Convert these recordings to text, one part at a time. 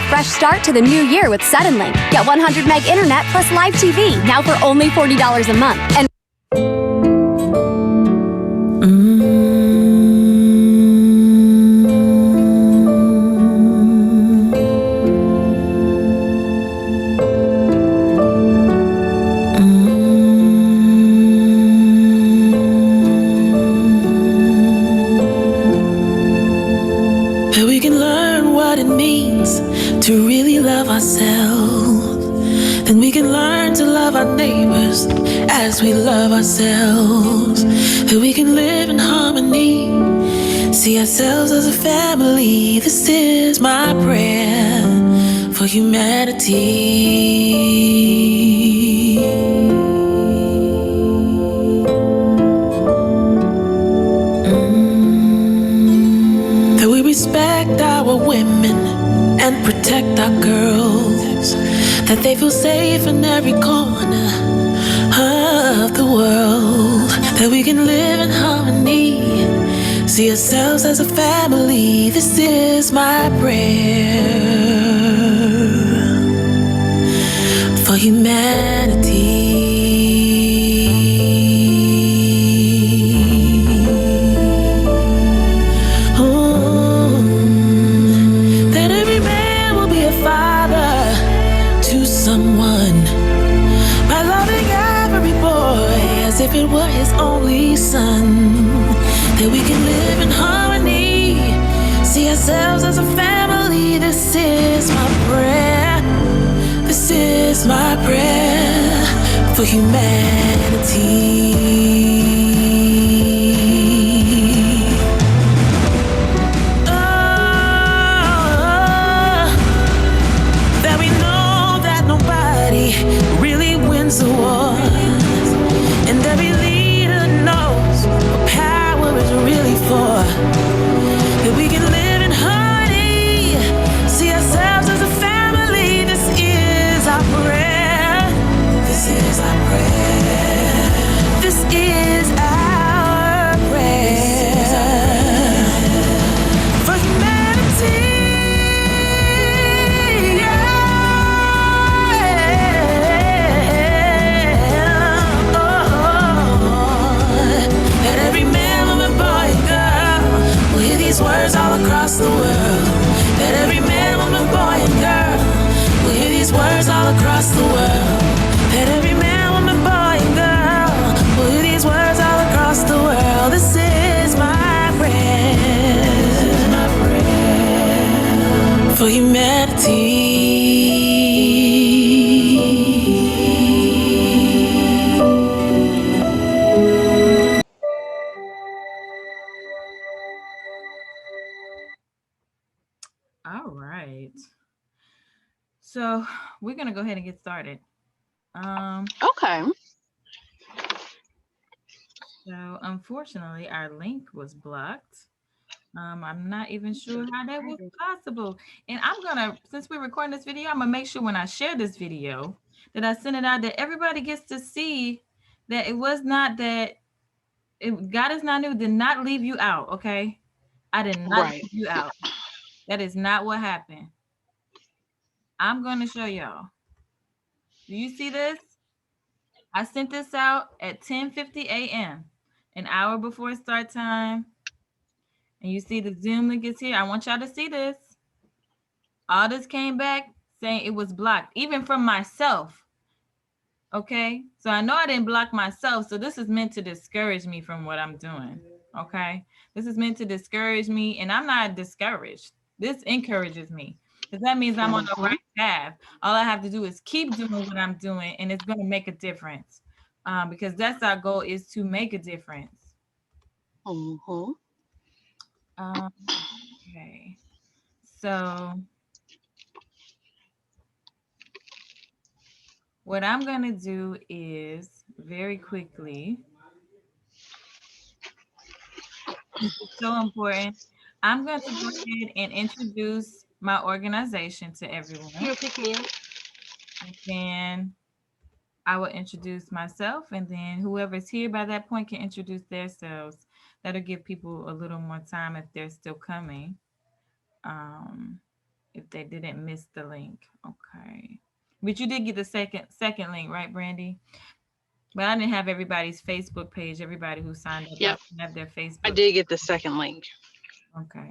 fresh start to the new year with Suddenlink. Get 100 meg internet plus live TV now for only $40 a month. And that we can learn what it means to really love ourselves. Then we can learn to love our neighbors as we love ourselves. That we can live in harmony, see ourselves as a family. This is my prayer for humanity. That we respect our women and protect our girls, that they feel safe in every corner of the world, that we can live in harmony, see ourselves as a family. This is my prayer for humanity. If it were his only son, that we can live in harmony, see ourselves as a family. This is my prayer. This is my prayer for humanity. That we know that nobody really wins the war. And every leader knows what power is really for. That we can live in harmony, see ourselves as a family. This is our prayer. This is our prayer. This is our prayer for humanity. These words all across the world, that every man, woman, boy, and girl will hear these words all across the world, that every man, woman, boy, and girl will hear these words all across the world. This is my prayer for humanity. All right. So we're going to go ahead and get started. Okay. So unfortunately, our link was blocked. I'm not even sure how that was possible. And I'm going to, since we're recording this video, I'm going to make sure when I share this video that I send it out that everybody gets to see that it was not that God is not new, did not leave you out, okay? I did not leave you out. That is not what happened. I'm going to show y'all. Do you see this? I sent this out at 10:50 a.m., an hour before start time. And you see the Zoom link is here. I want y'all to see this. All this came back saying it was blocked, even from myself. Okay? So I know I didn't block myself. So this is meant to discourage me from what I'm doing. Okay? This is meant to discourage me, and I'm not discouraged. This encourages me. Because that means I'm on the right path. All I have to do is keep doing what I'm doing, and it's going to make a difference. Because that's our goal, is to make a difference. Okay. So what I'm going to do is very quickly. This is so important. I'm going to go ahead and introduce my organization to everyone. And then I will introduce myself, and then whoever's here by that point can introduce themselves. That'll give people a little more time if they're still coming. if they didn't miss the link. Okay. But you did get the second link, right, Brandy? But I didn't have everybody's Facebook page. Everybody who signed up, Yep. I didn't have their Facebook. I did get the second link. Okay.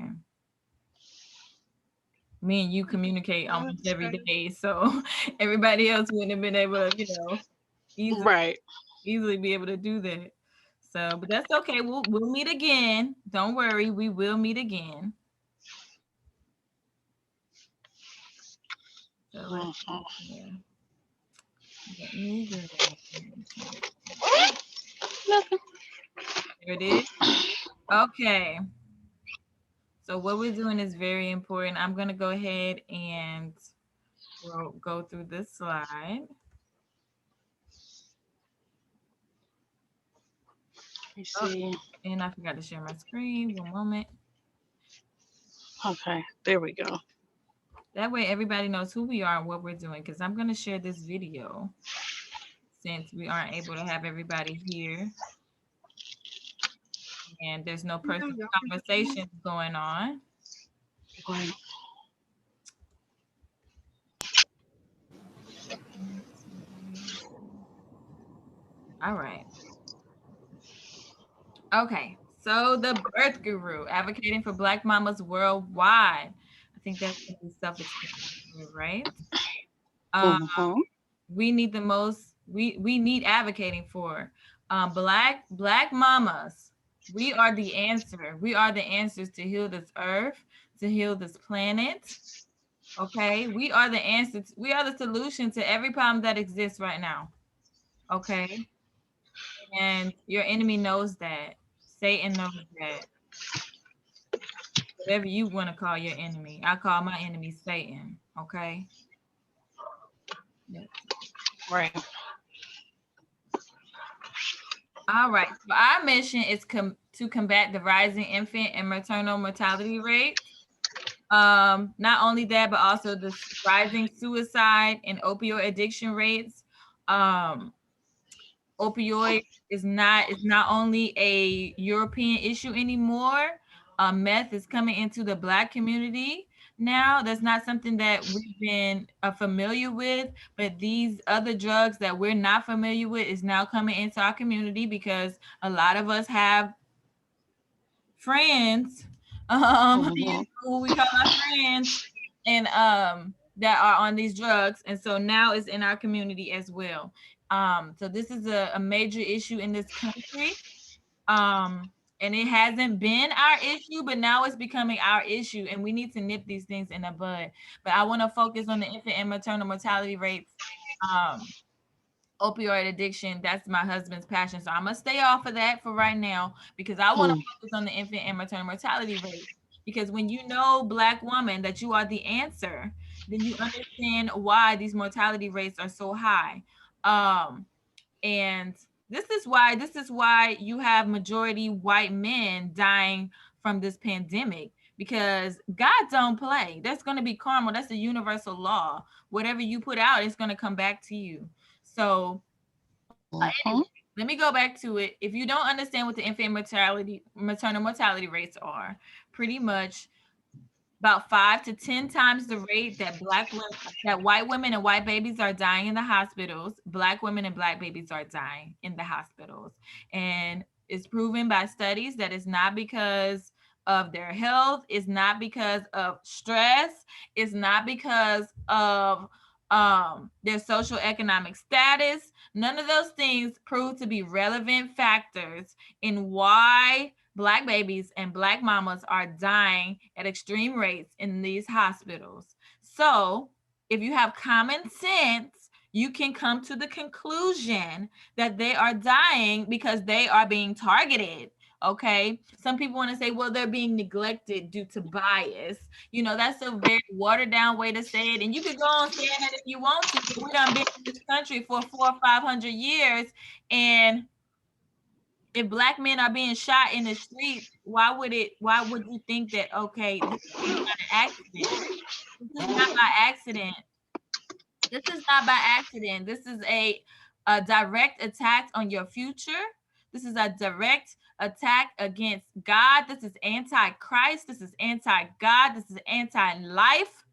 Me and you communicate almost every day, so everybody else wouldn't have been able to, easily be able to do that. So, but that's okay. We'll meet again. Don't worry, we will meet again. So let's see here. Let me go. Nothing. There it is. Okay. So what we're doing is very important. I'm going to go ahead and we'll go through this slide. Let me see. And I forgot to share my screen. One moment. Okay, there we go. That way everybody knows who we are and what we're doing, because I'm going to share this video since we aren't able to have everybody here. And there's no personal conversations going on. Right. All right. Okay. So the birth guru advocating for Black mamas worldwide. I think that's going to be self-explanatory, right? We need the most. We need advocating for Black mamas. We are the answer. We are the answers to heal this earth, to heal this planet. Okay, we are the answer. We are the solution to every problem that exists right now. Okay, and your enemy knows that. Satan knows that. Whatever you want to call your enemy, I call my enemy Satan. Okay. Right. All right. So our mission is to combat the rising infant and maternal mortality rate. Not only that, but also the rising suicide and opioid addiction rates. Opioid is not only a European issue anymore. Meth is coming into the Black community now. That's not something that we've been familiar with, but these other drugs that we're not familiar with is now coming into our community because a lot of us have friends, who we call our friends, and that are on these drugs, and so now it's in our community as well. So this is a major issue in this country. And it hasn't been our issue, but now it's becoming our issue, and we need to nip these things in the bud. But I want to focus on the infant and maternal mortality rates. Opioid addiction, that's my husband's passion. So I'm gonna stay off of that for right now because I want to focus on the infant and maternal mortality rate. Because when you know, Black woman, that you are the answer, then you understand why these mortality rates are so high. And this is why you have majority white men dying from this pandemic, because God don't play. That's going to be karma. That's a universal law. Whatever you put out, it's going to come back to you. So anyway, let me go back to it. If you don't understand what the infant maternal mortality rates are, pretty much about 5 to 10 times the rate that white women and white babies are dying in the hospitals, Black women and Black babies are dying in the hospitals. And it's proven by studies that it's not because of their health, it's not because of stress, it's not because of their social economic status. None of those things prove to be relevant factors in why Black babies and Black mamas are dying at extreme rates in these hospitals. So if you have common sense, you can come to the conclusion that they are dying because they are being targeted. Okay. Some people want to say, well, they're being neglected due to bias. You know, that's a very watered down way to say it. And you could go on saying that if you want to, but we done been in this country for 400 or 500 years. And if Black men are being shot in the streets, why would you think that, okay, this is not an accident? This is not by accident. This is not by accident. This is a direct attack on your future. This is a direct attack against God. This is anti-Christ. This is anti-God. This is anti-life.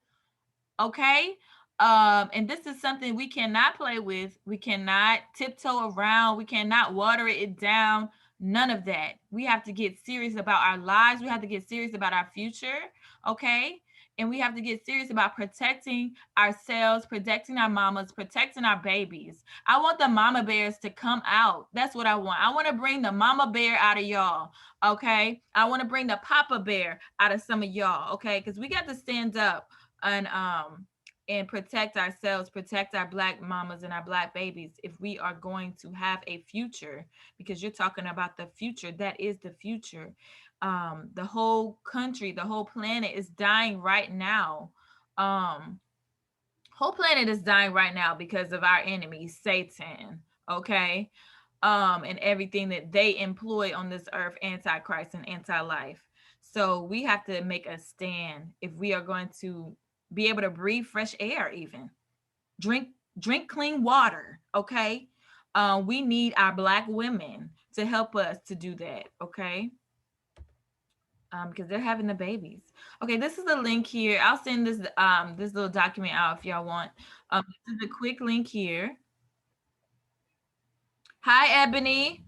Okay. And this is something we cannot play with. We cannot tiptoe around. We cannot water it down. None of that. We have to get serious about our lives. We have to get serious about our future. Okay. And we have to get serious about protecting ourselves, protecting our mamas, protecting our babies. I want the mama bears to come out. That's what I want. I want to bring the mama bear out of y'all. Okay. I want to bring the papa bear out of some of y'all. Okay. Because we got to stand up and protect ourselves, protect our Black mamas and our Black babies if we are going to have a future, because you're talking about the future. That is the future. The whole country, the whole planet is dying right now. Whole planet is dying right now because of our enemy, Satan. Okay. And everything that they employ on this earth, antichrist and anti-life. So we have to make a stand if we are going to be able to breathe fresh air, even drink clean water. Okay. We need our Black women to help us to do that. Okay. Because they're having the babies. Okay, this is a link here. I'll send this this little document out if y'all want. This is a quick link here. Hi, Ebony.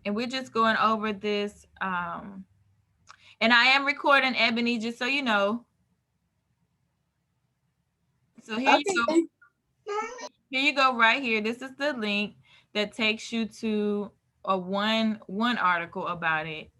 And we're just going over this. And I am recording, Ebony, just so you know. So here you go. Here you go right here. This is the link that takes you to a one article about it.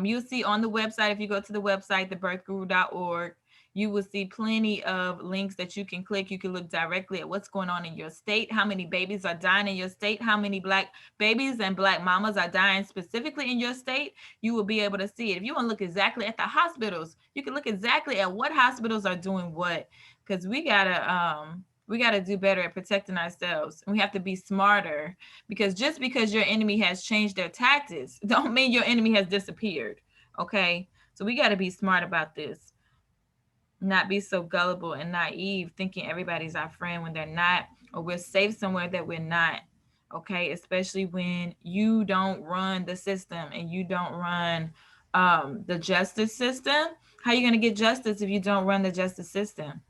You'll see on the website, if you go to the website, thebirthguru.org, you will see plenty of links that you can click. You can look directly at what's going on in your state, how many babies are dying in your state, how many Black babies and Black mamas are dying specifically in your state. You will be able to see it. If you want to look exactly at the hospitals, you can look exactly at what hospitals are doing what, because we gotta do better at protecting ourselves. And we have to be smarter, because just because your enemy has changed their tactics don't mean your enemy has disappeared. Okay. So we got to be smart about this. Not be so gullible and naive, thinking everybody's our friend when they're not, or we're safe somewhere that we're not. Okay. Especially when you don't run the system and you don't run the justice system. How are you going to get justice if you don't run the justice system?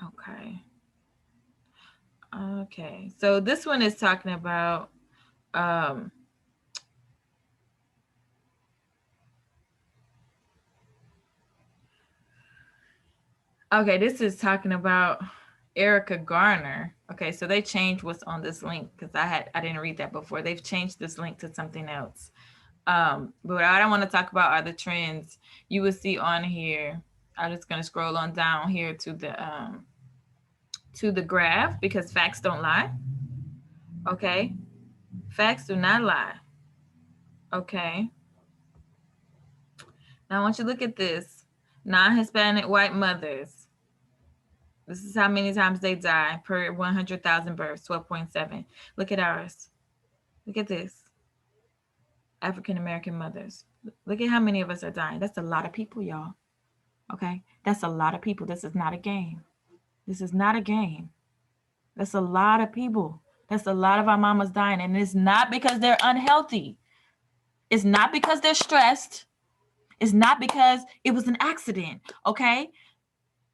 Okay. Okay, so this one is talking about okay, this is talking about Erica Garner. Okay, so they changed what's on this link because I didn't read that before. They've changed this link to something else. But what I don't want to talk about are the trends you will see on here. I'm just gonna scroll on down here to the graph, because facts don't lie. Okay, facts do not lie. Okay. Now I want you to look at this. Non-Hispanic white mothers. This is how many times they die per 100,000 births, 12.7. Look at ours. Look at this. African-American mothers. Look at how many of us are dying. That's a lot of people, y'all. Okay? That's a lot of people. This is not a game. This is not a game. That's a lot of people. That's a lot of our mamas dying. And it's not because they're unhealthy. It's not because they're stressed. It's not because it was an accident. Okay?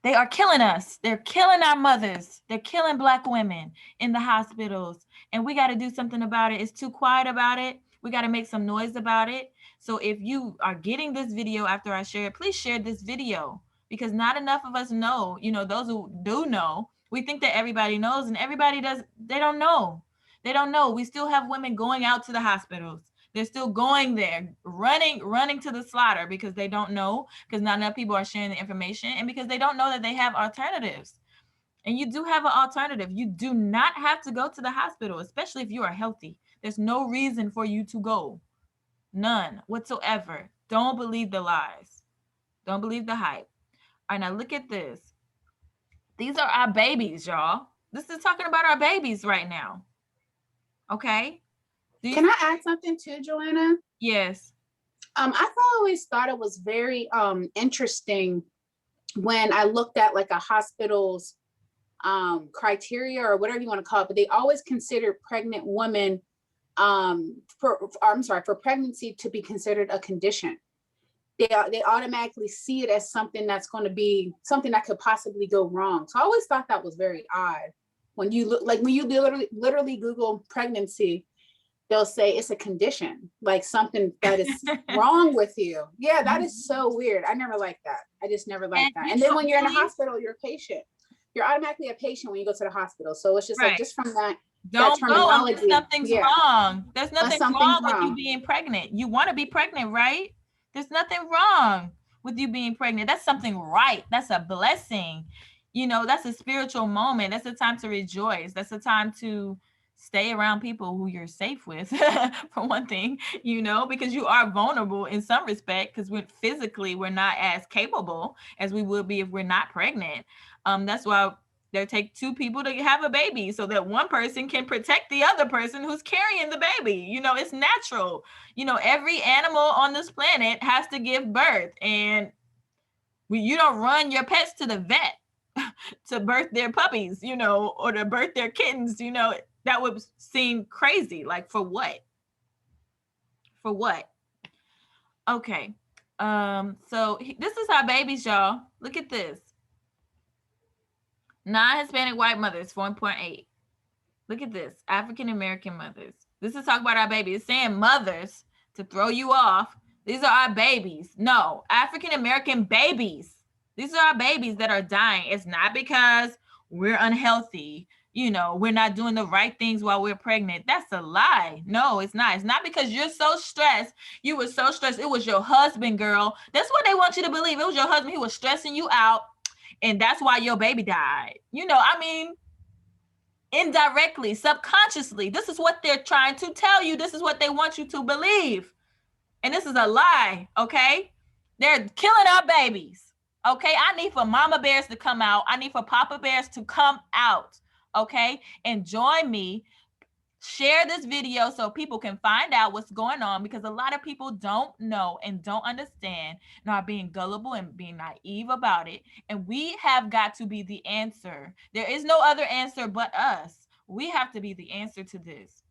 They are killing us. They're killing our mothers. They're killing Black women in the hospitals. And we got to do something about it. It's too quiet about it. We got to make some noise about it. So if you are getting this video after I share it, please share this video, because not enough of us know. You know, those who do know, we think that everybody knows, and everybody does. They don't know. They don't know. We still have women going out to the hospitals. They're still going there, running to the slaughter, because they don't know, because not enough people are sharing the information, and because they don't know that they have alternatives. And you do have an alternative. You do not have to go to the hospital, especially if you are healthy. There's no reason for you to go. None whatsoever. Don't believe the lies. Don't believe the hype. All right, now look at this. These are our babies, y'all. This is talking about our babies right now. Okay? Can I add something too, Joanna? Yes. I always thought it was very interesting when I looked at like a hospital's criteria or whatever you want to call it, but they always consider pregnant women for pregnancy to be considered a condition. they automatically see it as something that's going to be something that could possibly go wrong. So I always thought that was very odd. When you look, like when you literally Google pregnancy, they'll say it's a condition, like something that is wrong with you. Yeah, that is so weird. I never liked that. I just never liked that. And then when you're in a hospital, you're a patient. You're automatically a patient when you go to the hospital. So it's just like, just from that, don't that go terminology. Something's wrong. There's nothing wrong with you wrong. being pregnant. You want to be pregnant, right? There's nothing wrong with you being pregnant. That's something right. That's a blessing. You know, that's a spiritual moment. That's a time to rejoice. That's a time to stay around people who you're safe with, for one thing, you know, because you are vulnerable in some respect, because we're not as capable as we would be if we're not pregnant. That's why they take two people to have a baby, so that one person can protect the other person who's carrying the baby. You know, it's natural. You know, every animal on this planet has to give birth, and you don't run your pets to the vet to birth their puppies, you know, or to birth their kittens. You know, that would seem crazy. Like, for what? For what? Okay. So this is our babies, y'all. Look at this. Non-Hispanic white mothers, 4.8. Look at this. African American mothers. This is talking about our babies. It's saying mothers to throw you off. These are our babies. No, African American babies. These are our babies that are dying. It's not because we're unhealthy. You know, we're not doing the right things while we're pregnant. That's a lie. No, it's not. It's not because you're so stressed. You were so stressed. It was your husband, girl. That's what they want you to believe. It was your husband. He was stressing you out. And that's why your baby died. You know, I mean, indirectly, subconsciously, this is what they're trying to tell you. This is what they want you to believe. And this is a lie, okay? They're killing our babies, okay? I need for mama bears to come out. I need for papa bears to come out, okay? And join me. Share this video so people can find out what's going on, because a lot of people don't know and don't understand and are being gullible and being naive about it. And we have got to be the answer. There is no other answer but us. We have to be the answer to this.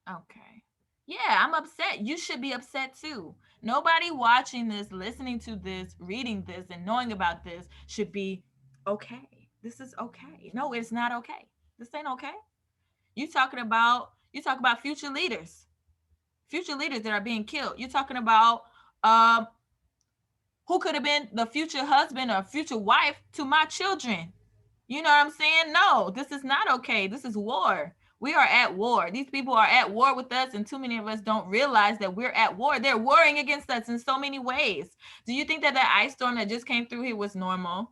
Okay. Yeah, I'm upset. You should be upset too. Nobody watching this, listening to this, reading this, and knowing about this should be okay. This is okay. No, it's not okay. This ain't okay. You talk about future leaders that are being killed. You're talking about who could have been the future husband or future wife to my children. You know what I'm saying? No, this is not okay. This is war. We are at war. These people are at war with us, and too many of us don't realize that we're at war. They're warring against us in so many ways. Do you think that ice storm that just came through here was normal?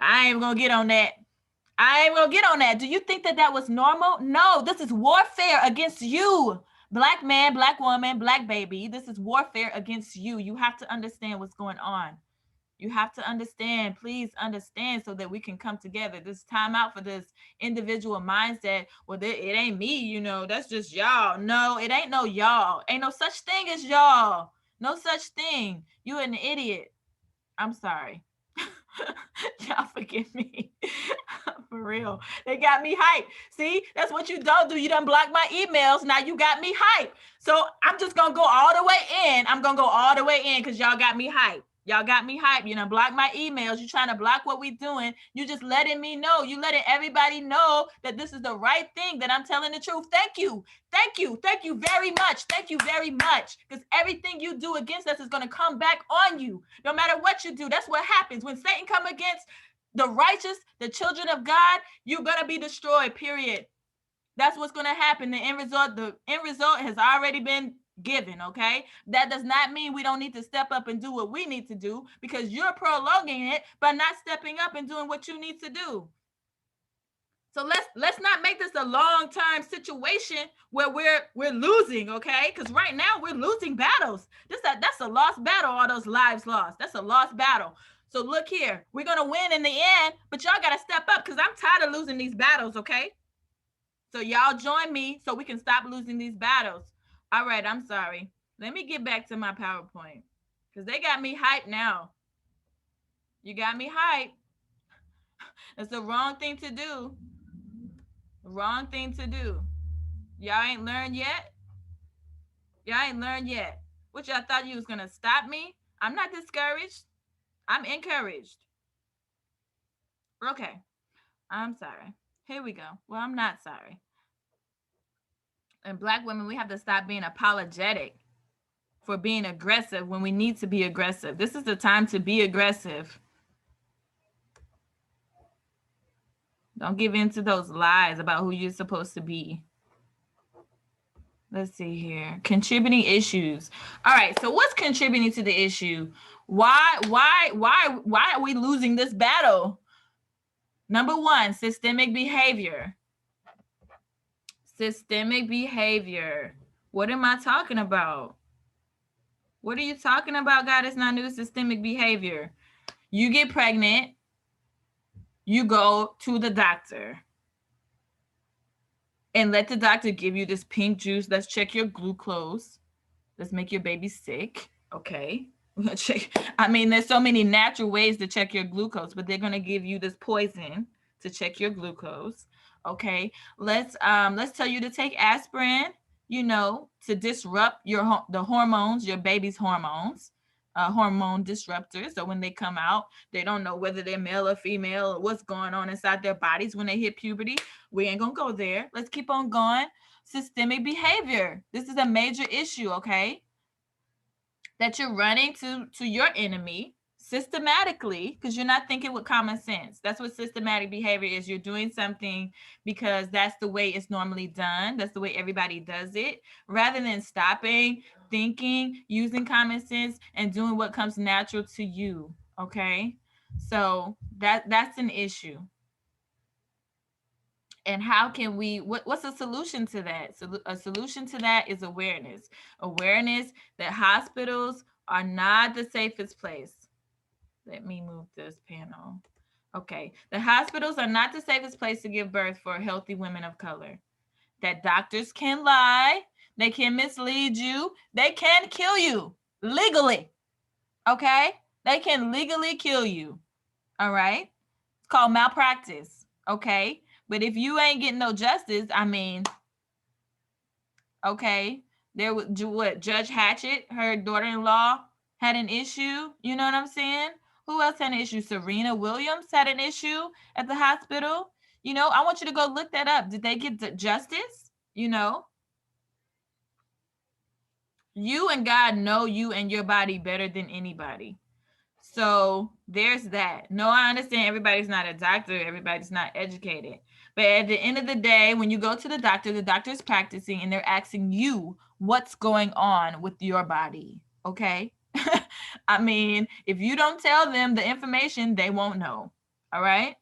I ain't gonna get on that. Do you think that was normal? No, this is warfare against you. Black man, black woman, black baby. This is warfare against you. You have to understand what's going on. You have to understand, please understand, so that we can come together. This time out for this individual mindset. Well, it ain't me, you know, that's just y'all. No, it ain't no y'all. Ain't no such thing as y'all. No such thing. You an idiot. I'm sorry. Y'all forgive me. For real. They got me hyped. See, that's what you don't do. You done block my emails. Now you got me hyped. So I'm just going to go all the way in. I'm going to go all the way in because y'all got me hyped. Y'all got me hyped. You done block my emails. You trying to block what we doing. You just letting me know. You letting everybody know that this is the right thing, that I'm telling the truth. Thank you. Thank you. Thank you very much. Thank you very much. Because everything you do against us is going to come back on you. No matter what you do. That's what happens. When Satan come against the righteous, the children of God, you're going to be destroyed, period. That's what's going to happen. The end result has already been given, okay? That does not mean we don't need to step up and do what we need to do, because you're prolonging it by not stepping up and doing what you need to do. So let's not make this a long-term situation where we're losing, okay? Because right now we're losing battles. That's a lost battle, all those lives lost. That's a lost battle. So look here, we're going to win in the end, but y'all got to step up, because I'm tired of losing these battles, okay? So y'all join me so we can stop losing these battles. All right, I'm sorry. Let me get back to my PowerPoint, because they got me hyped now. You got me hyped. It's the wrong thing to do. Wrong thing to do. Y'all ain't learned yet? Y'all ain't learned yet. What y'all thought you was gonna stop me? I'm not discouraged. I'm encouraged. Okay. I'm sorry. Here we go. Well, I'm not sorry. And Black women, we have to stop being apologetic for being aggressive when we need to be aggressive. This is the time to be aggressive. Don't give in to those lies about who you're supposed to be. Let's see here. Contributing issues. All right. So what's contributing to the issue? Why are we losing this battle? Number one, systemic behavior. Systemic behavior. What am I talking about? What are you talking about, God? It's not new. Systemic behavior. You get pregnant. You go to the doctor. And let the doctor give you this pink juice. Let's check your glucose. Let's make your baby sick. Okay. Check. I mean, there's so many natural ways to check your glucose, but they're going to give you this poison to check your glucose. Okay. Let's tell you to take aspirin, you know, to disrupt the hormones, your baby's hormones, hormone disruptors. So when they come out, they don't know whether they're male or female or what's going on inside their bodies when they hit puberty. We ain't gonna go there. Let's keep on going. Systemic behavior. This is a major issue, okay? That you're running to your enemy systematically because you're not thinking with common sense. That's what systematic behavior is. You're doing something because that's the way it's normally done. That's the way everybody does it. Rather than stopping, thinking, using common sense, and doing what comes natural to you, okay? So that's an issue. And how can we, what's a solution to that? So a solution to that is awareness. Awareness that hospitals are not the safest place. Let me move this panel. Okay. The hospitals are not the safest place to give birth for healthy women of color. That doctors can lie. They can mislead you. They can kill you legally. Okay? They can legally kill you. All right? It's called malpractice. Okay? But if you ain't getting no justice, I mean, okay, there was what Judge Hatchett, her daughter-in-law, had an issue. You know what I'm saying? Who else had an issue? Serena Williams had an issue at the hospital. You know, I want you to go look that up. Did they get justice? You know, you and God know you and your body better than anybody. So there's that. No, I understand everybody's not a doctor. Everybody's not educated. But at the end of the day, when you go to the doctor is practicing and they're asking you what's going on with your body. Okay. I mean, if you don't tell them the information, they won't know. All right.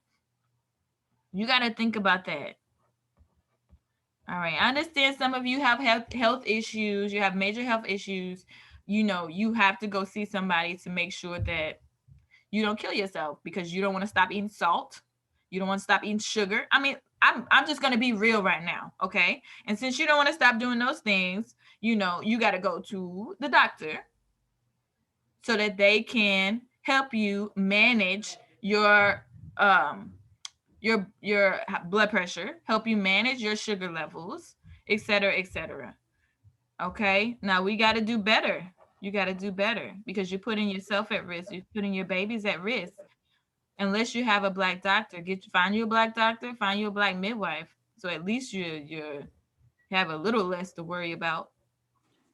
You got to think about that. All right. I understand some of you have health issues. You have major health issues. You know, you have to go see somebody to make sure that you don't kill yourself because you don't want to stop eating salt. You don't want to stop eating sugar. I mean, I'm just going to be real right now. Okay. And since you don't want to stop doing those things, you know, you got to go to the doctor so that they can help you manage your blood pressure, help you manage your sugar levels, et cetera, et cetera. Okay. Now we got to do better. You got to do better because you're putting yourself at risk. You're putting your babies at risk. Unless you have a Black doctor, find you a Black doctor, find you a Black midwife. So at least you have a little less to worry about.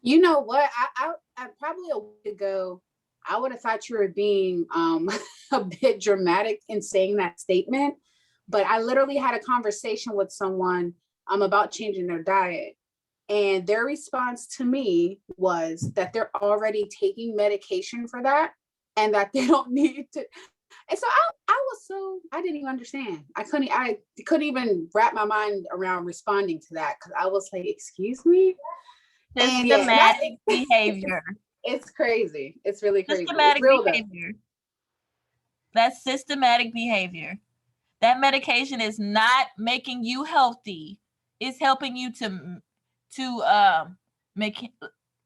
You know what? I probably a week ago, I would have thought you were being a bit dramatic in saying that statement. But I literally had a conversation with someone about changing their diet. And their response to me was that they're already taking medication for that and that they don't need to. And so I didn't even understand. I couldn't even wrap my mind around responding to that because I was like, excuse me? Systematic behavior. It's crazy. It's really crazy. Systematic behavior. That's systematic behavior. That medication is not making you healthy. It's helping you to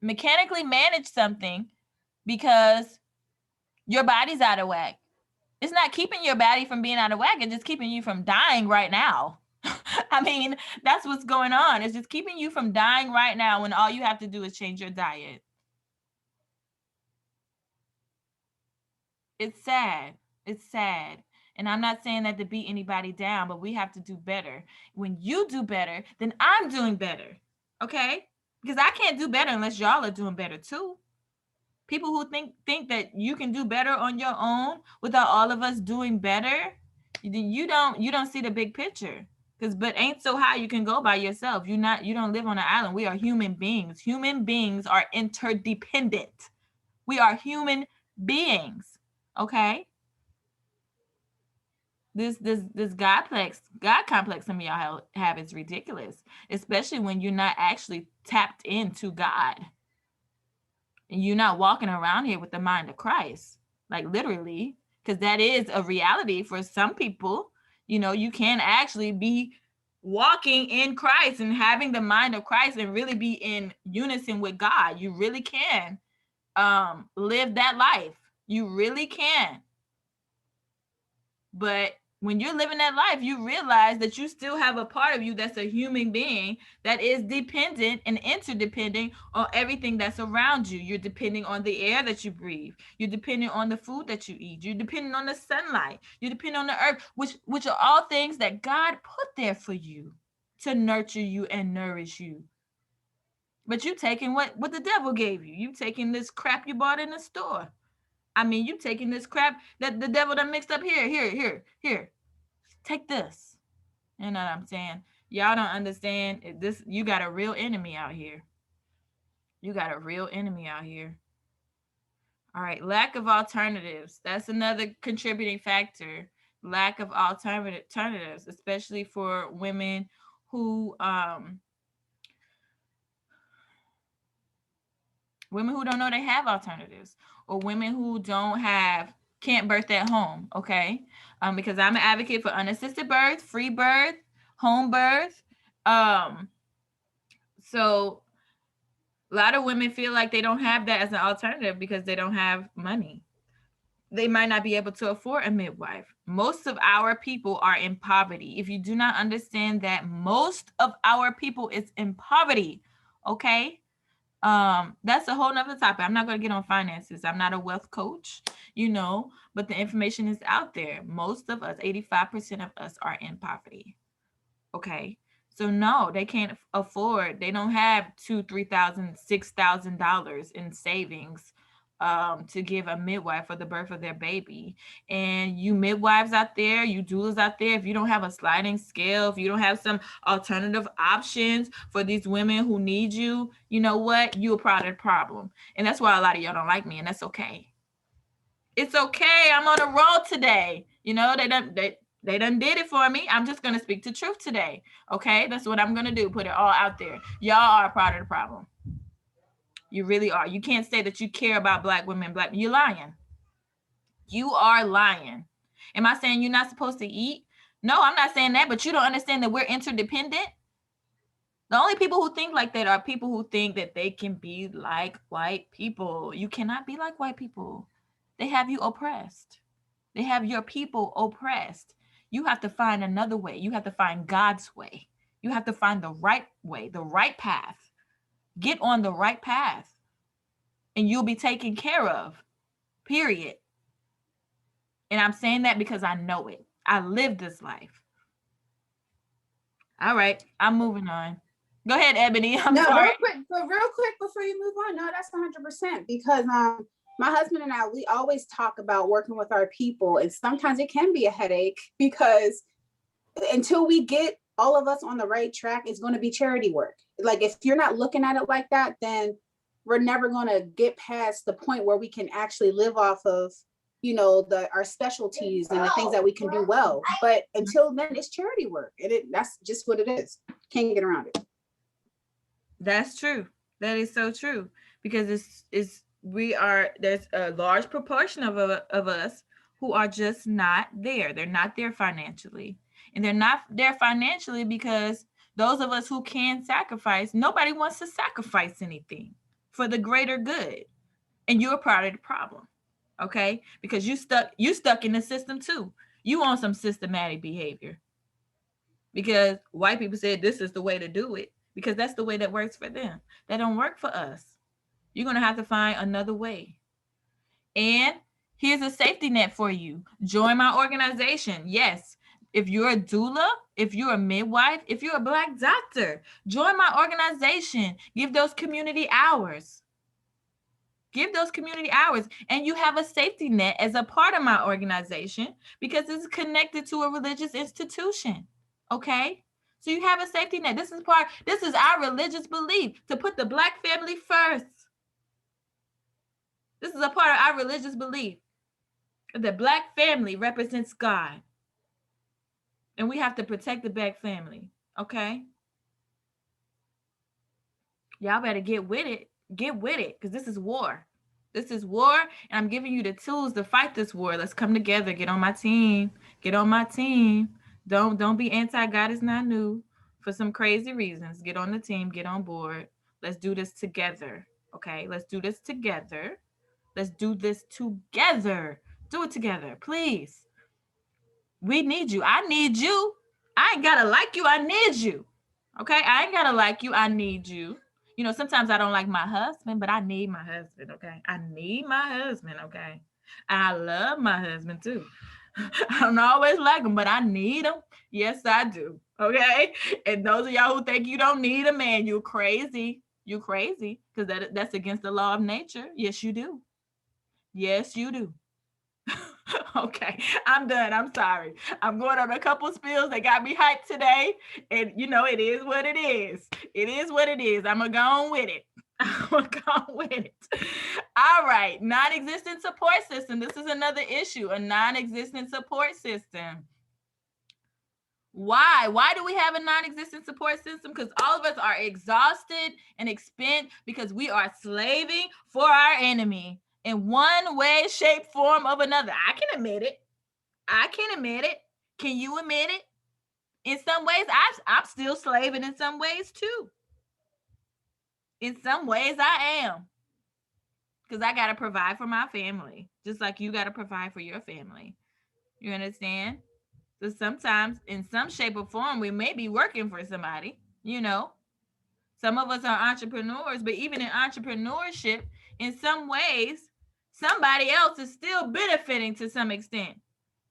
mechanically manage something because your body's out of whack. It's not keeping your body from being out of whack. It's just keeping you from dying right now. I mean, that's what's going on. It's just keeping you from dying right now when all you have to do is change your diet. It's sad. It's sad. And I'm not saying that to beat anybody down, but we have to do better. When you do better, then I'm doing better. Okay? Because I can't do better unless y'all are doing better too. People who think that you can do better on your own without all of us doing better, you don't see the big picture. But ain't so high you can go by yourself. You don't live on an island. We are human beings. Human beings are interdependent. We are human beings. Okay? This God complex some of y'all have is ridiculous, especially when you're not actually tapped into God. And you're not walking around here with the mind of Christ, like literally, because that is a reality for some people. You know, you can actually be walking in Christ and having the mind of Christ and really be in unison with God. You really can live that life. You really can. But when you're living that life, you realize that you still have a part of you that's a human being that is dependent and interdependent on everything that's around you. You're depending on the air that you breathe. You're depending on the food that you eat. You're depending on the sunlight. You're depending on the earth, which are all things that God put there for you to nurture you and nourish you. But you taking what the devil gave you. You taking this crap you bought in the store. I mean, you taking this crap that the devil done mixed up here. Take this. You know what I'm saying? Y'all don't understand this. You got a real enemy out here. You got a real enemy out here. All right. Lack of alternatives. That's another contributing factor. Lack of alternatives, especially for women who don't know they have alternatives, or women who can't birth at home. Okay. Because I'm an advocate for unassisted birth, free birth, home birth. So a lot of women feel like they don't have that as an alternative because they don't have money. They might not be able to afford a midwife. Most of our people are in poverty. If you do not understand that most of our people is in poverty, okay? That's a whole nother topic. I'm not going to get on finances. I'm not a wealth coach, but the information is out there. Most of us, 85% of us, are in poverty. Okay. So no, they can't afford. They don't have $2,000, $3,000, $6,000 in savings to give a midwife for the birth of their baby. And you midwives out there, you doulas out there, if you don't have a sliding scale, if you don't have some alternative options for these women who need you, you know what? You're a part of the problem. And that's why a lot of y'all don't like me, and that's okay. It's okay. I'm on a roll today. They done did it for me. I'm just going to speak the truth today. Okay? That's what I'm going to do. Put it all out there. Y'all are a part of the problem. You really are. You can't say that you care about Black women. You're lying. You are lying. Am I saying you're not supposed to eat? No, I'm not saying that, but you don't understand that we're interdependent. The only people who think like that are people who think that they can be like white people. You cannot be like white people. They have you oppressed. They have your people oppressed. You have to find another way. You have to find God's way. You have to find the right way, the right path. Get on the right path, and you'll be taken care of, period. And I'm saying that because I know it. I live this life. All right, I'm moving on. Go ahead, Ebony. I'm sorry. Real quick before you move on. No, that's 100%, because my husband and I, we always talk about working with our people, and sometimes it can be a headache because until we get all of us on the right track, it's going to be charity work. Like, if you're not looking at it like that, then we're never going to get past the point where we can actually live off of, our specialties and the things that we can do well. But until then, it's charity work, and that's just what it is. Can't get around it. That's true. That is so true, because there's a large proportion of us who are just not there. They're not there financially. And they're not there financially because those of us who can sacrifice, nobody wants to sacrifice anything for the greater good. And you're a part of the problem. Okay? Because you stuck in the system too. You on some systematic behavior. because white people said this is the way to do it because that's the way that works for them. That don't work for us. You're going to have to find another way. And here's a safety net for you. Join my organization. Yes. If you're a doula, if you're a midwife, if you're a Black doctor, join my organization. Give those community hours. Give those community hours. And you have a safety net as a part of my organization because it's connected to a religious institution. Okay? So you have a safety net. This is our religious belief, to put the Black family first. This is a part of our religious belief. The Black family represents God. And we have to protect the Black family. Okay? Y'all better get with it. Get with it, because this is war. This is war, and I'm giving you the tools to fight this war. Let's come together. Get on my team. Get on my team. Don't be anti-God is not new for some crazy reasons. Get on the team. Get on board. Let's do this together. Okay? Let's do this together. Let's do this together. Do it together, please. We need you. I need you. I ain't gotta like you. I need you. Okay? I ain't gotta like you. I need you. You know, sometimes I don't like my husband, but I need my husband, okay? I need my husband, okay? And I love my husband too. I don't always like him, but I need him. Yes, I do, okay? And those of y'all who think you don't need a man, you're crazy. You're crazy, because that's against the law of nature. Yes, you do. Yes, you do. Okay, I'm done. I'm sorry. I'm going on a couple spills that got me hyped today. And, you know, it is what it is. It is what it is. I'm going to go on with it. I'm going to go on with it. All right. Non-existent support system. This is another issue, a non-existent support system. Why? Why do we have a non-existent support system? Because all of us are exhausted and expended because we are slaving for our enemy. In one way, shape, form, of another. I can admit it. I can admit it. Can you admit it? In some ways, I'm still slaving in some ways too. In some ways, I am. Because I got to provide for my family. Just like you got to provide for your family. You understand? So sometimes, in some shape or form, we may be working for somebody, you know. Some of us are entrepreneurs, but even in entrepreneurship, in some ways, somebody else is still benefiting to some extent,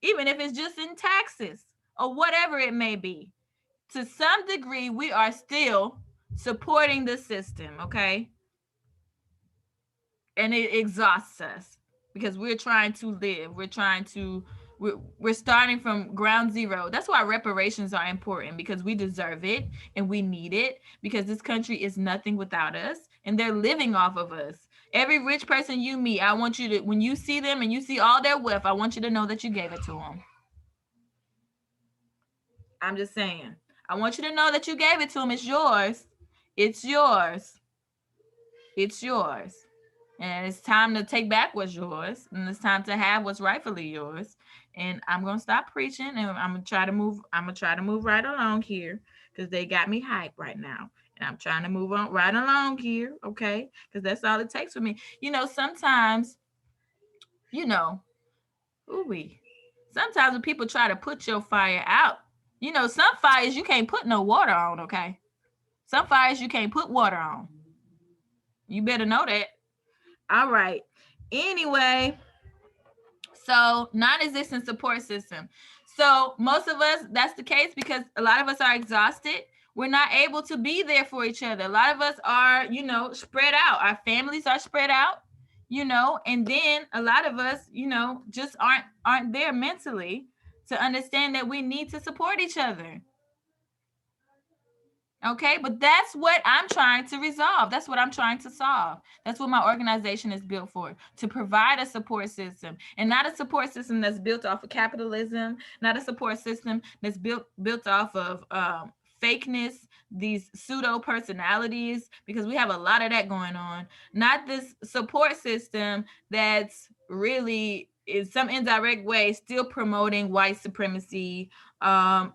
even if it's just in taxes or whatever it may be. To some degree, we are still supporting the system, okay? And it exhausts us because we're trying to live. We're starting from ground zero. That's why reparations are important, because we deserve it and we need it, because this country is nothing without us and they're living off of us. Every rich person you meet, I want you to, when you see them and you see all their wealth, I want you to know that you gave it to them. I'm just saying. I want you to know that you gave it to them. It's yours. It's yours. It's yours. And it's time to take back what's yours. And it's time to have what's rightfully yours. And I'm going to stop preaching and I'm going to try to move right along here, because they got me hyped right now. And I'm trying to move on right along here, okay? Because that's all it takes for me. You know, sometimes, you know, sometimes when people try to put your fire out, you know, some fires you can't put no water on, okay? Some fires you can't put water on. You better know that. All right. Anyway, so non-existent support system. So most of us, that's the case because a lot of us are exhausted. We're not able to be there for each other. A lot of us are, you know, spread out. Our families are spread out, you know, and then a lot of us, you know, just aren't there mentally to understand that we need to support each other. Okay, but that's what I'm trying to resolve. That's what I'm trying to solve. That's what my organization is built for, to provide a support system, and not a support system that's built off of capitalism, not a support system that's built off of fakeness, these pseudo personalities, because we have a lot of that going on. Not this support system that's really, in some indirect way, still promoting white supremacy,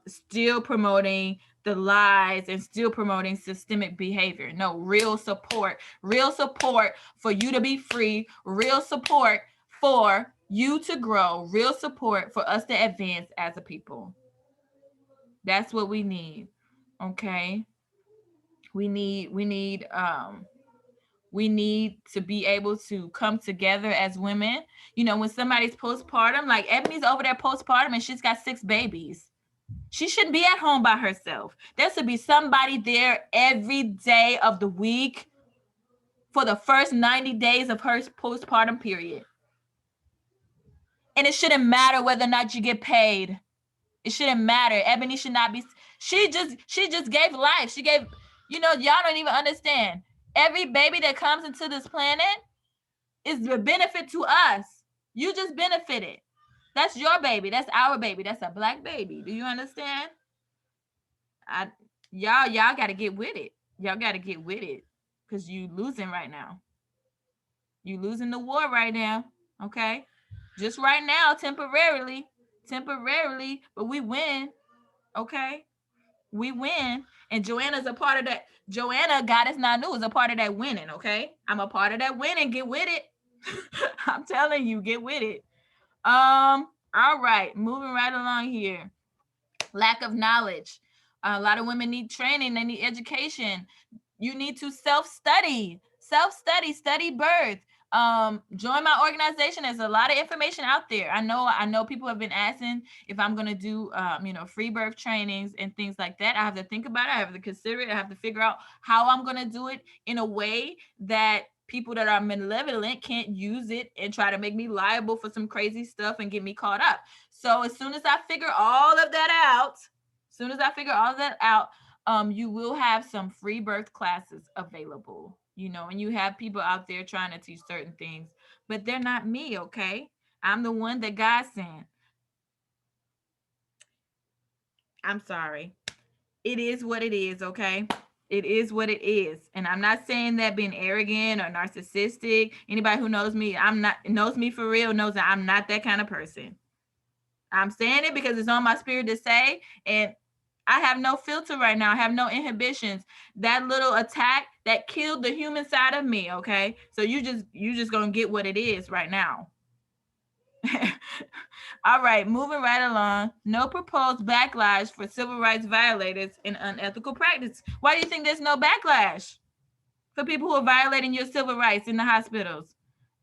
still promoting the lies, and still promoting systemic behavior. No, real support for you to be free, real support for you to grow, real support for us to advance as a people. That's what we need. Okay. We need to be able to come together as women. You know, when somebody's postpartum, like Ebony's over there postpartum and she's got 6 babies. She shouldn't be at home by herself. There should be somebody there every day of the week for the first 90 days of her postpartum period. And it shouldn't matter whether or not you get paid. It shouldn't matter. Ebony should not be, she just gave life. She gave, y'all don't even understand. Every baby that comes into this planet is a benefit to us. You just benefited. That's your baby. That's our baby. That's a Black baby. Do you understand? Y'all got to get with it. Y'all got to get with it, because you losing right now. You losing the war right now. Okay, just right now, temporarily, but we win. Okay, we win, and Joanna's a part of that. Joanna, Goddess Nanu, is a part of that winning. Okay, I'm a part of that winning. Get with it. I'm telling you, get with it. All right, moving right along here. Lack of knowledge. A lot of women need training. They need education. You need to self-study, study birth. Join my organization. There's a lot of information out there. I know people have been asking if I'm going to do, free birth trainings and things like that. I have to think about it. I have to consider it. I have to figure out how I'm going to do it in a way that people that are malevolent can't use it and try to make me liable for some crazy stuff and get me caught up. So as soon as I figure all of that out, you will have some free birth classes available, and you have people out there trying to teach certain things, but they're not me, okay? I'm the one that God sent. I'm sorry. It is what it is, okay? It is what it is. And I'm not saying that being arrogant or narcissistic. Anybody who knows me, knows me for real, knows that I'm not that kind of person. I'm saying it because it's on my spirit to say, and I have no filter right now. I have no inhibitions. That little attack that killed the human side of me, okay? So you just gonna get what it is right now. All right, moving right along. No proposed backlash for civil rights violators and unethical practice. Why do you think there's no backlash for people who are violating your civil rights in the hospitals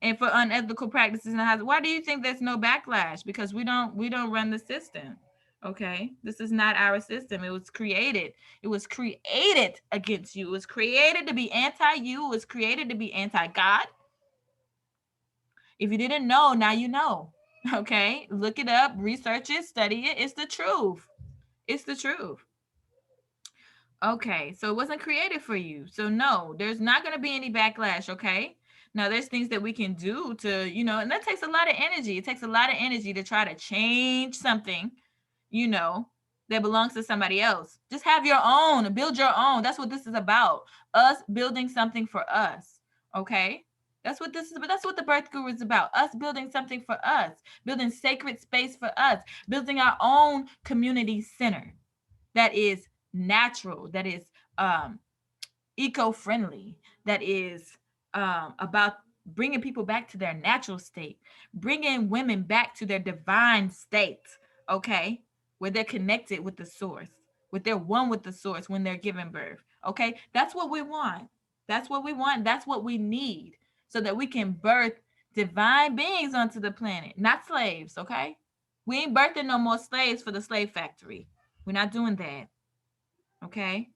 and for unethical practices in the hospital? Why do you think there's no backlash? Because we don't run the system. Okay, this is not our system. It was created. It was created against you. It was created to be anti-you. It was created to be anti-God. If you didn't know, now you know. Okay, look it up, research it, study it. It's the truth. It's the truth. Okay, so it wasn't created for you. So no, there's not going to be any backlash. Okay. Now there's things that we can do to, and that takes a lot of energy. It takes a lot of energy to try to change something, that belongs to somebody else. Just have your own, build your own. That's what this is about. Us building something for us. Okay. That's what this is. But that's what the Birth Guru is about. Us building something for us, building sacred space for us, building our own community center that is natural, that is eco-friendly, that is about bringing people back to their natural state, bringing women back to their divine state, okay, where they're connected with the source, where they're one with the source when they're giving birth, okay? That's what we want. That's what we want. That's what we need, so that we can birth divine beings onto the planet, not slaves, okay? We ain't birthing no more slaves for the slave factory. We're not doing that, okay?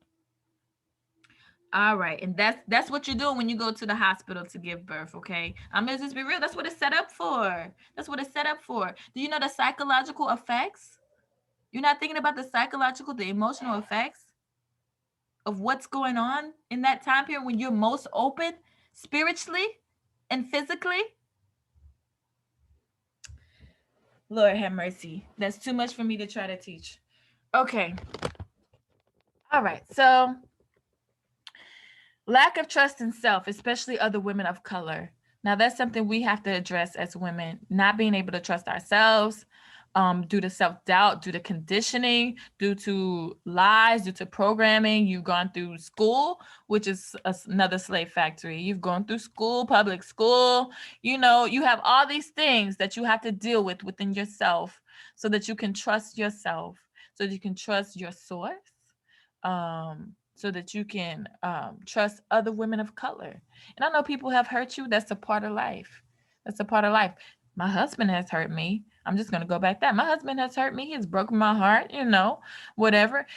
All right, and that's what you're doing when you go to the hospital to give birth, okay? I'm gonna just be real. That's what it's set up for. That's what it's set up for. Do you know the psychological effects? You're not thinking about the psychological, the emotional effects of what's going on in that time period when you're most open spiritually and physically. Lord have mercy. That's too much for me to try to teach. Okay. All right, so lack of trust in self, especially other women of color. Now, that's something we have to address as women, not being able to trust ourselves due to self-doubt, due to conditioning, due to lies, due to programming. You've gone through school, which is another slave factory. You've gone through school, public school. You have all these things that you have to deal with within yourself so that you can trust yourself. so that you can trust your source, so that you can trust other women of color. And I know people have hurt you. That's a part of life. That's a part of life. My husband has hurt me. I'm just going to go back that. My husband has hurt me. He's broken my heart, whatever.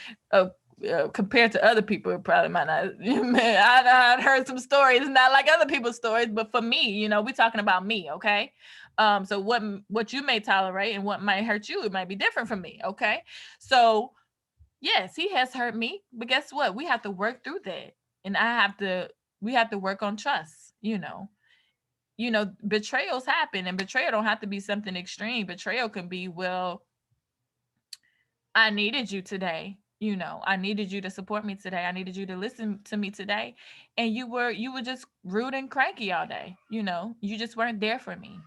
Compared to other people, it probably might not. I heard some stories, not like other people's stories, but for me, we're talking about me, okay? So what you may tolerate and what might hurt you, it might be different from me, okay? So yes, he has hurt me, but guess what? We have to work through that, and we have to work on trust. Betrayals happen, and betrayal don't have to be something extreme. Betrayal can be, well, I needed you today. I needed you to support me today. I needed you to listen to me today. And you were just rude and cranky all day. You just weren't there for me.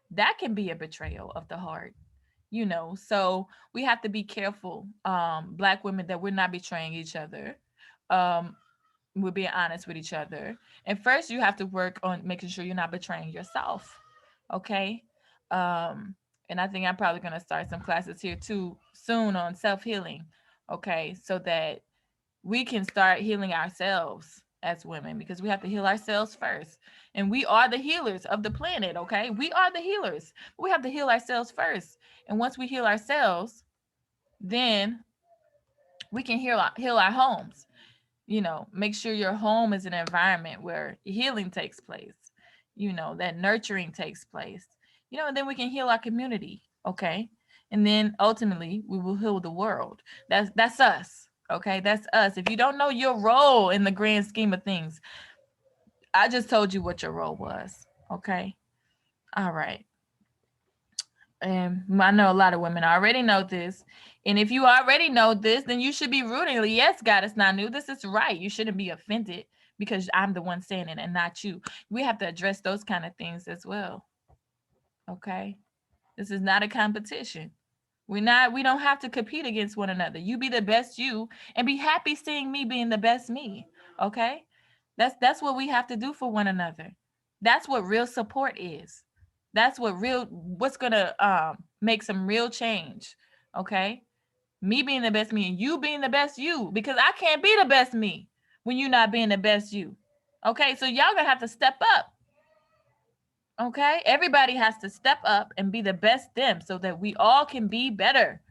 That can be a betrayal of the heart. So we have to be careful, Black women, that we're not betraying each other. We're being honest with each other. And first you have to work on making sure you're not betraying yourself. Okay. And I think I'm probably going to start some classes here too soon on self-healing. Okay. So that we can start healing ourselves as women, because we have to heal ourselves first. And we are the healers of the planet. Okay. We are the healers. We have to heal ourselves first. And once we heal ourselves, then we can heal our homes. Make sure your home is an environment where healing takes place, that nurturing takes place, and then we can heal our community. Okay. And then ultimately we will heal the world. That's us. Okay. That's us. If you don't know your role in the grand scheme of things, I just told you what your role was. Okay. All right. And I know a lot of women already know this. And if you already know this, then you should be rooting. Yes, God, it's not new. This is right. You shouldn't be offended because I'm the one saying it and not you. We have to address those kind of things as well. Okay. This is not a competition. We don't have to compete against one another. You be the best you and be happy seeing me being the best me. Okay. That's what we have to do for one another. That's what real support is. That's what's gonna make some real change. Okay. Me being the best me and you being the best you, because I can't be the best me when you're not being the best you. Okay. So y'all gonna have to step up. Okay. Everybody has to step up and be the best them so that we all can be better.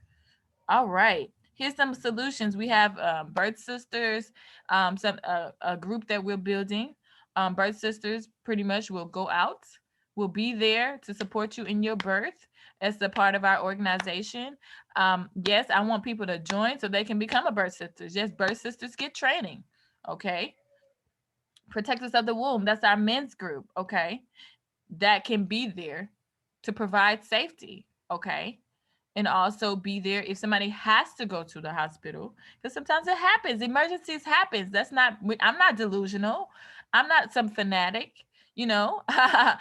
All right. Here's some solutions. We have Birth Sisters, a group that we're building. Birth Sisters pretty much will go out. We'll be there to support you in your birth as a part of our organization. Yes, I want people to join so they can become a Birth Sisters. Yes, Birth Sisters get training. Okay. Protectors of the Womb. That's our men's group. Okay. That can be there to provide safety. Okay. And also be there if somebody has to go to the hospital, because sometimes it happens. Emergencies happens. I'm not delusional. I'm not some fanatic. I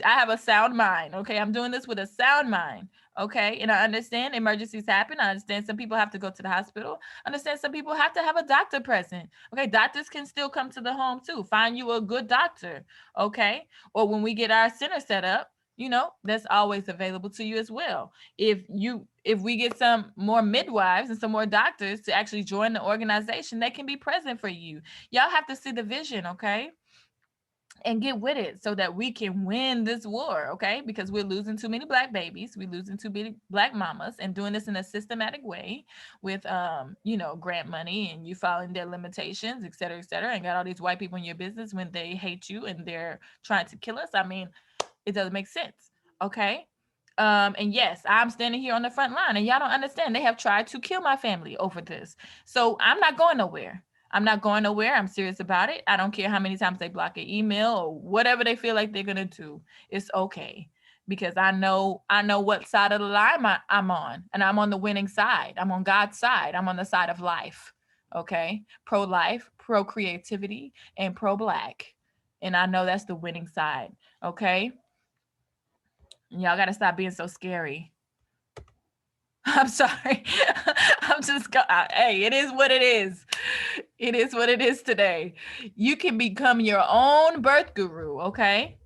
have a sound mind. Okay. I'm doing this with a sound mind. Okay. And I understand emergencies happen. I understand some people have to go to the hospital. I understand some people have to have a doctor present. Okay. Doctors can still come to the home too. Find you a good doctor. Okay. Or when we get our center set up, that's always available to you as well. If we get some more midwives and some more doctors to actually join the organization, they can be present for you. Y'all have to see the vision, okay? And get with it so that we can win this war, okay? Because we're losing too many Black babies. We're losing too many Black mamas, and doing this in a systematic way with, grant money, and you following their limitations, et cetera, and got all these white people in your business when they hate you and they're trying to kill us. I mean, it doesn't make sense. Okay. And yes, I'm standing here on the front line, and y'all don't understand. They have tried to kill my family over this. So I'm not going nowhere. I'm serious about it. I don't care how many times they block an email or whatever they feel like they're going to do. It's okay. Because I know what side of the line I'm on, and I'm on the winning side. I'm on God's side. I'm on the side of life. Okay. Pro-life, pro-creativity, and pro-Black. And I know that's the winning side. Okay. Y'all got to stop being so scary. I'm sorry. I'm just, hey, it is what it is. It is what it is today. You can become your own birth guru, okay?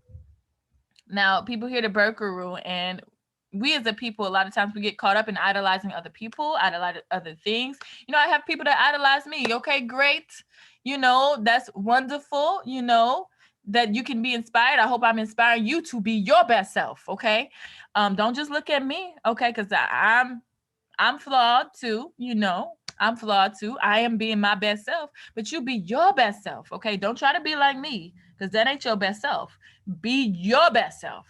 Now, people hear the birth guru and, we as a people, a lot of times we get caught up in idolizing other people, idolizing other things. You know, I have people that idolize me. Okay, great. You know, that's wonderful. You know, that you can be inspired. I hope I'm inspiring you to be your best self. Okay. Don't just look at me. Okay. Cause I'm flawed too. You know, I'm flawed too. I am being my best self, but you be your best self. Okay. Don't try to be like me, because that ain't your best self. Be your best self.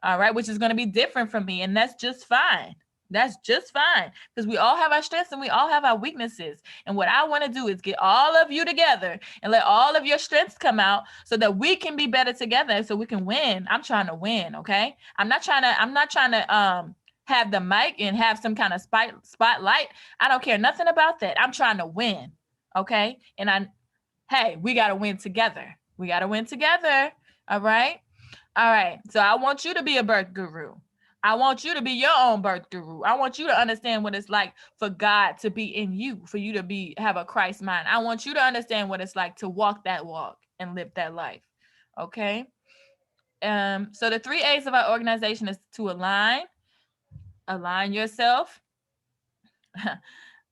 All right. Which is going to be different from me. And that's just fine. That's just fine, because we all have our strengths and we all have our weaknesses. And what I want to do is get all of you together and let all of your strengths come out so that we can be better together, so we can win. I'm trying to win. Okay. I'm not trying to have the mic and have some kind of spotlight. I don't care nothing about that. I'm trying to win. Okay. And hey, we got to win together. We got to win together. All right. All right. So I want you to be a birth guru. I want you to be your own birth guru. I want you to understand what it's like for God to be in you, for you to have a Christ mind. I want you to understand what it's like to walk that walk and live that life. Okay. So the 3 A's of our organization is to align yourself,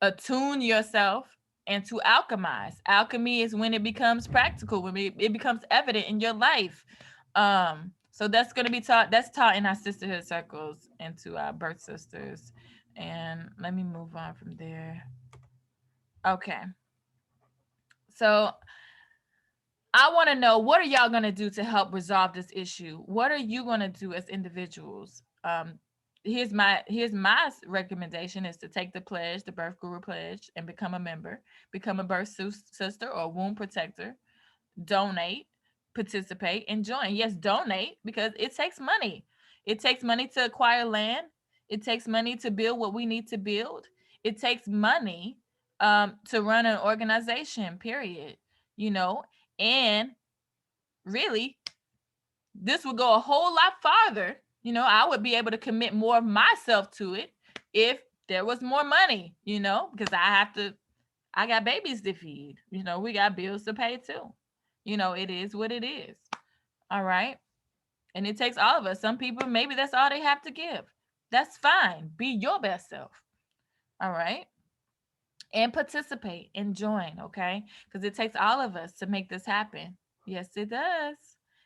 attune yourself, and to alchemize. Alchemy is when it becomes practical, when it becomes evident in your life. So that's going to be taught. That's taught in our sisterhood circles and to our birth sisters. And let me move on from there. Okay. So I want to know, what are y'all going to do to help resolve this issue? What are you going to do as individuals? Here's my recommendation is to take the pledge, the Birth Guru pledge, and become a member, become a birth sister or womb protector, donate, participate, and join. Yes, donate, because it takes money. It takes money to acquire land. It takes money to build what we need to build. It takes money to run an organization, period. You know, and really, this would go a whole lot farther. You know, I would be able to commit more of myself to it if there was more money, you know, because I got babies to feed. You know, we got bills to pay too. You know, it is what it is. All right. And it takes all of us. Some people, maybe that's all they have to give. That's fine. Be your best self. All right. And participate and join. Okay. Because it takes all of us to make this happen. Yes, it does.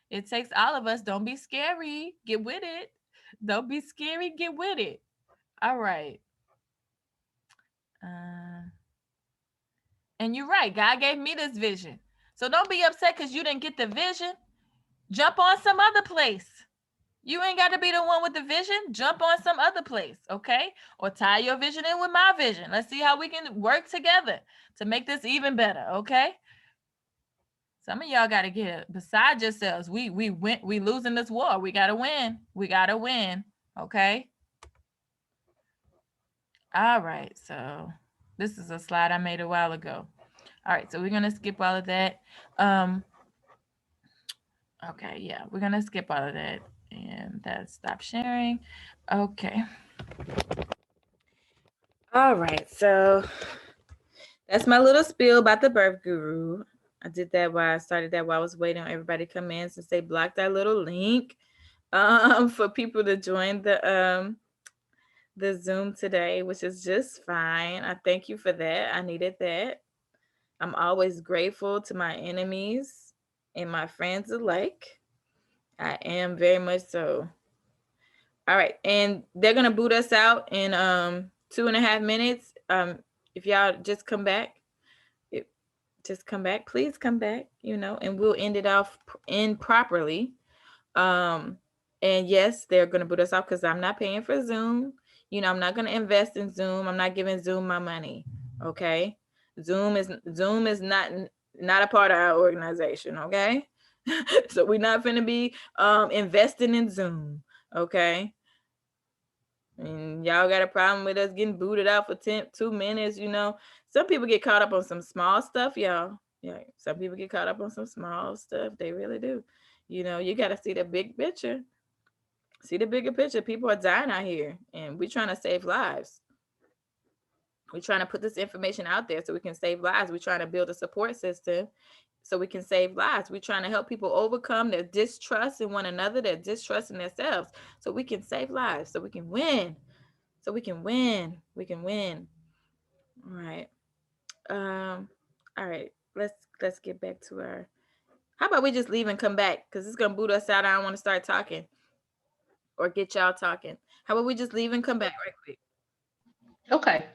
It takes all of us. Don't be scary. Get with it. Don't be scary. Get with it. All right. And you're right. God gave me this vision. So don't be upset because you didn't get the vision. Jump on some other place. You ain't got to be the one with the vision. Jump on some other place, okay? Or tie your vision in with my vision. Let's see how we can work together to make this even better, okay? Some of y'all got to get beside yourselves. We losing this war. We got to win. We got to win, okay? All right, so this is a slide I made a while ago. All right, so we're going to skip all of that. Okay, yeah, we're going to skip all of that. And that's stop sharing. Okay. All right, so that's my little spiel about the birth guru. I did that while I started that while I was waiting on everybody to come in, since they blocked our little link for people to join the Zoom today, which is just fine. I thank you for that. I needed that. I'm always grateful to my enemies and my friends alike. I am very much so. All right, and they're gonna boot us out in 2.5 minutes. If y'all just come back, please come back, you know, and we'll end it off properly. And yes, they're gonna boot us off because I'm not paying for Zoom. You know, I'm not gonna invest in Zoom. I'm not giving Zoom my money. Okay, Zoom is not a part of our organization. Okay, so we're not gonna be investing in Zoom. Okay. And y'all got a problem with us getting booted out for 2 minutes, you know. Some people get caught up on some small stuff, y'all. Yeah, some people get caught up on some small stuff. They really do. You know, you got to see the big picture. See the bigger picture. People are dying out here, and we're trying to save lives. We're trying to put this information out there so we can save lives. We're trying to build a support system so we can save lives. We're trying to help people overcome their distrust in one another, their distrust in themselves, so we can save lives, so we can win. So we can win. We can win. All right. All right. Let's get back to our. How about we just leave and come back? Because it's gonna boot us out. I don't want to start talking or get y'all talking. How about we just leave and come back right quick? Okay.